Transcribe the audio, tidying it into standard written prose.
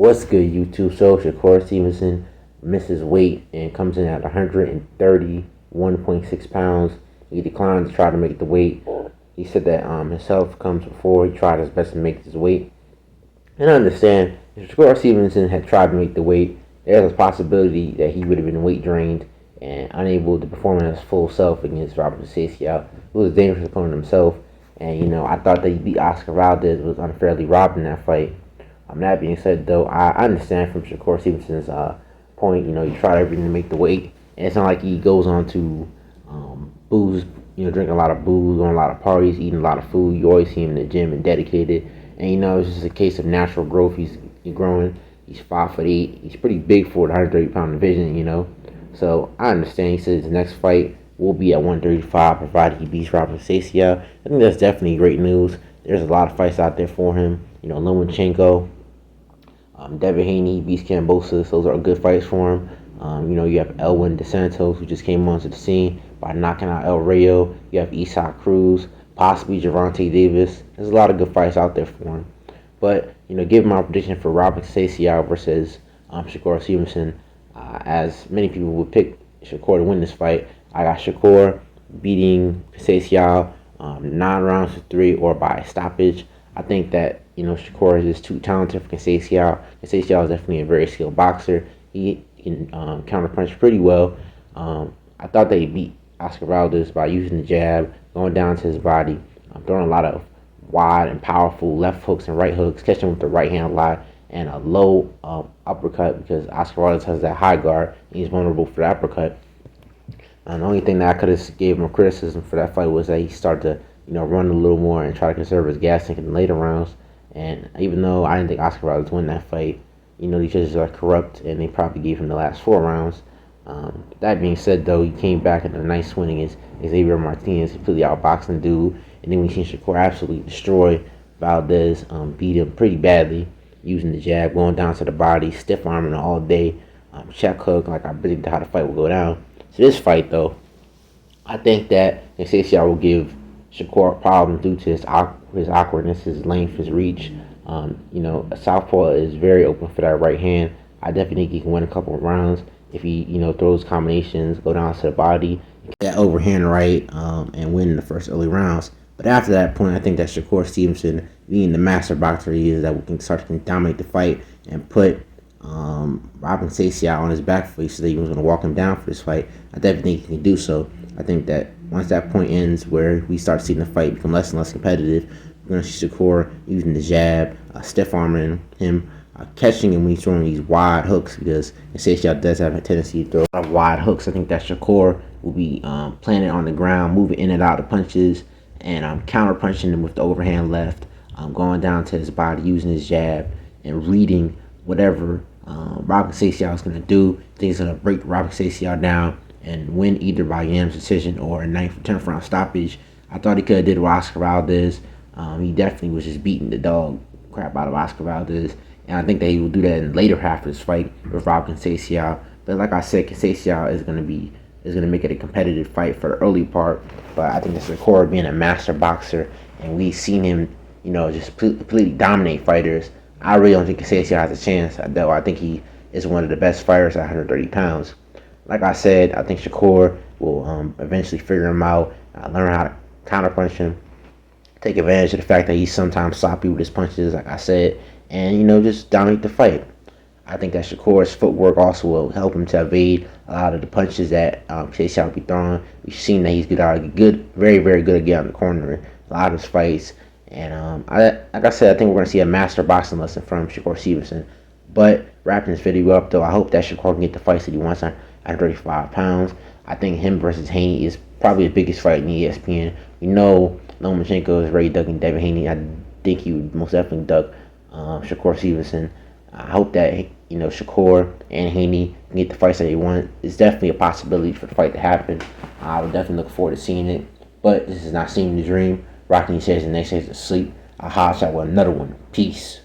What's good, YouTube? So Shakur Stevenson misses weight and comes in at 131.6 pounds. He declined to try to make the weight. He said that his health comes before. He tried his best to make his weight. And I understand if Shakur Stevenson had tried to make the weight, there's a possibility that he would have been weight drained and unable to perform at his full self against Robson Conceaio, who was a dangerous opponent himself. And I thought that he beat Oscar Valdez, was unfairly robbed in that fight. That being said, though, I understand from Shakur Stevenson's point. He tried everything to make the weight, and it's not like he goes on to booze. Drinking a lot of booze, going a lot of parties, eating a lot of food. You always see him in the gym and dedicated. And it's just a case of natural growth. He's growing. He's 5'8". He's pretty big for the 130-pound division. So I understand. He says his next fight will be at 135, provided he beats Robson Conceaio. I think that's definitely great news. There's a lot of fights out there for him. Lomachenko. Devin Haney beats Kambosos. Those are good fights for him. You have Elwin DeSantos, who just came onto the scene by knocking out El Rayo. You have Isaac Cruz, possibly Gervonta Davis. There's a lot of good fights out there for him. But, give my prediction for Robson Conceaio versus Shakur Stevenson. As many people would pick Shakur to win this fight, I got Shakur beating Conceaio 9 rounds to 3 or by stoppage. I think that Shakur is just too talented for Conceaio. Conceaio is definitely a very skilled boxer. He can counterpunch pretty well. I thought that he beat Oscar Valdez by using the jab, going down to his body, throwing a lot of wide and powerful left hooks and right hooks, catching with the right hand a lot, and a low uppercut because Oscar Valdez has that high guard and he's vulnerable for the uppercut. And the only thing that I could have gave him criticism for that fight was that he started to run a little more and try to conserve his gas tank in the later rounds. And even though I didn't think Oscar Valdez won that fight, these judges are corrupt and they probably gave him the last 4 rounds. That being said, though, he came back in a nice win against Xavier Martinez, completely outboxing dude. And then we seen Shakur absolutely destroy Valdez, beat him pretty badly using the jab, going down to the body, stiff arming all day, check hook, like I predicted how the fight would go down. So this fight, though, I think that Conceaio will give Shakur a problem due to his awkwardness, his length, his reach. A southpaw is very open for that right hand. I definitely think he can win a couple of rounds if he, throws combinations, go down to the body, get that overhand right, and win the first early rounds. But after that point, I think that Shakur Stevenson, being the master boxer he is, that we can start to dominate the fight and put Robson Conceaio on his back foot so that he was going to walk him down for this fight. I definitely think he can do so. I think that once that point ends where we start seeing the fight become less and less competitive, we're going to see Shakur using the jab, stiff arming him, catching him when he's throwing these wide hooks because Conceaio does have a tendency to throw a lot of wide hooks. I think that Shakur will be planted on the ground, moving in and out of punches, and counter punching him with the overhand left, going down to his body, using his jab, and reading whatever Robson Conceaio is going to do. I think he's going to break Robson Conceaio down and win either by unanimous decision or a 9th or 10th round stoppage. I thought he could have did it with Oscar Valdez. He definitely was just beating the dog crap out of Oscar Valdez. And I think that he will do that in the later half of this fight with Robson Conceaio. But like I said, Conceaio is going to make it a competitive fight for the early part. But I think it's Shakur being a master boxer, and we've seen him, just completely dominate fighters. I really don't think Conceaio has a chance, though. I think he is one of the best fighters at 130 pounds. Like I said, I think Shakur will eventually figure him out, learn how to counterpunch him, take advantage of the fact that he's sometimes sloppy with his punches, like I said, and just dominate the fight. I think that Shakur's footwork also will help him to evade a lot of the punches that Conceaio will be throwing. We've seen that he's very, very good at getting on the corner in a lot of his fights. And like I said, I think we're going to see a master boxing lesson from Shakur Stevenson. But wrapping this video up, though, I hope that Shakur can get the fights that he wants at 35 pounds. I think him versus Haney is probably the biggest fight in ESPN. We know Lomachenko is already ducking Devin Haney. I think he would most definitely duck Shakur Stevenson. I hope that Shakur and Haney can get the fights that they want. It's definitely a possibility for the fight to happen. I would definitely look forward to seeing it. But this is not seeing the dream. Rocking says the next day to sleep. I'll holler at with another one. Peace.